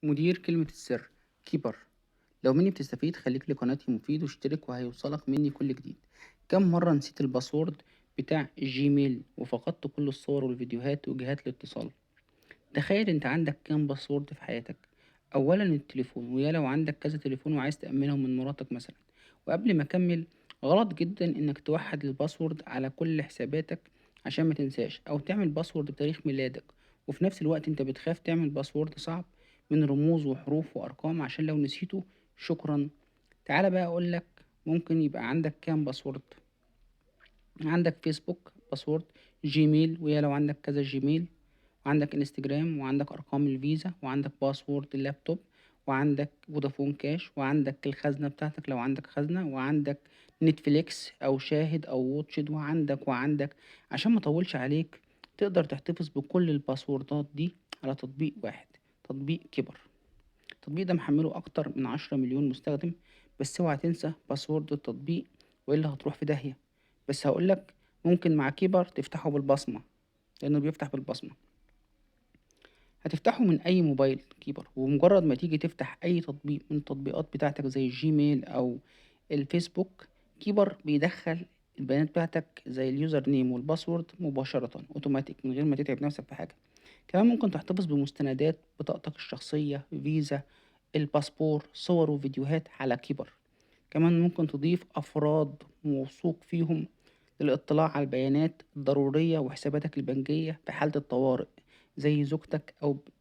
مدير كلمة السر كيبر. لو مني بتستفيد خليك لقناتي مفيد واشترك وهيوصلك مني كل جديد. كم مرة نسيت الباسورد بتاع الجيميل وفقدت كل الصور والفيديوهات وجهات الاتصال؟ تخيل انت عندك كام باسورد في حياتك. اولا التليفون، ويا لو عندك كذا تليفون وعايز تأمنهم من مراتك مثلا. وقبل ما اكمل، غلط جدا انك توحد الباسورد على كل حساباتك عشان ما تنساش، او تعمل باسورد بتاريخ ميلادك وفي نفس الوقت انت بتخاف تعمل باسورد صعب من رموز وحروف وارقام عشان لو نسيته. شكرا. تعالى بقى اقولك ممكن يبقى عندك كام باسورد. عندك فيسبوك باسورد، جيميل ويا لو عندك كذا جيميل، وعندك انستجرام، وعندك ارقام الفيزا، وعندك باسورد اللابتوب، وعندك فودافون كاش، وعندك الخزنة بتاعتك لو عندك خزنة، وعندك نتفليكس او شاهد او واتشد، وعندك عشان ما اطولش عليك. تقدر تحتفظ بكل الباسوردات دي على تطبيق واحد، تطبيق كبر. التطبيق ده محمله اكتر من 10 مليون مستخدم. بس اوعى تنسى باسورد التطبيق والا هتروح في داهية. بس هقولك ممكن مع كيبر تفتحه بالبصمة، لانه بيفتح بالبصمة. هتفتحه من اي موبايل كيبر، ومجرد ما تيجي تفتح اي تطبيق من التطبيقات بتاعتك زي الجيميل او الفيسبوك، كيبر بيدخل البيانات بتاعتك زي اليوزر نيم والباسورد مباشرة اوتوماتيك من غير ما تتعب نفسك في حاجة. كمان ممكن تحتفظ بمستندات بطاقتك الشخصية، فيزا، الباسبور، صور وفيديوهات على كيبر. كمان ممكن تضيف أفراد موثوق فيهم للاطلاع على البيانات الضرورية وحساباتك البنكية في حالة الطوارئ، زي زوجتك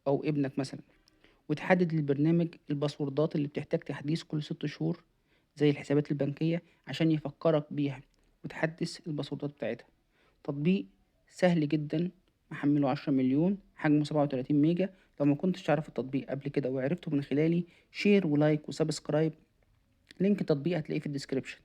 أو ابنك مثلا. وتحدد للبرنامج الباسوردات اللي بتحتاج تحديث كل 6 شهور زي الحسابات البنكية عشان يفكرك بيها وتحدث الباسوردات بتاعتها. تطبيق سهل جدا، محمله 10 مليون، حجمه 37 ميجا. لو ما كنتش تعرف التطبيق قبل كده وعرفته من خلالي، شير ولايك وسبسكرايب. لينك التطبيق هتلاقيه في الديسكريبشن.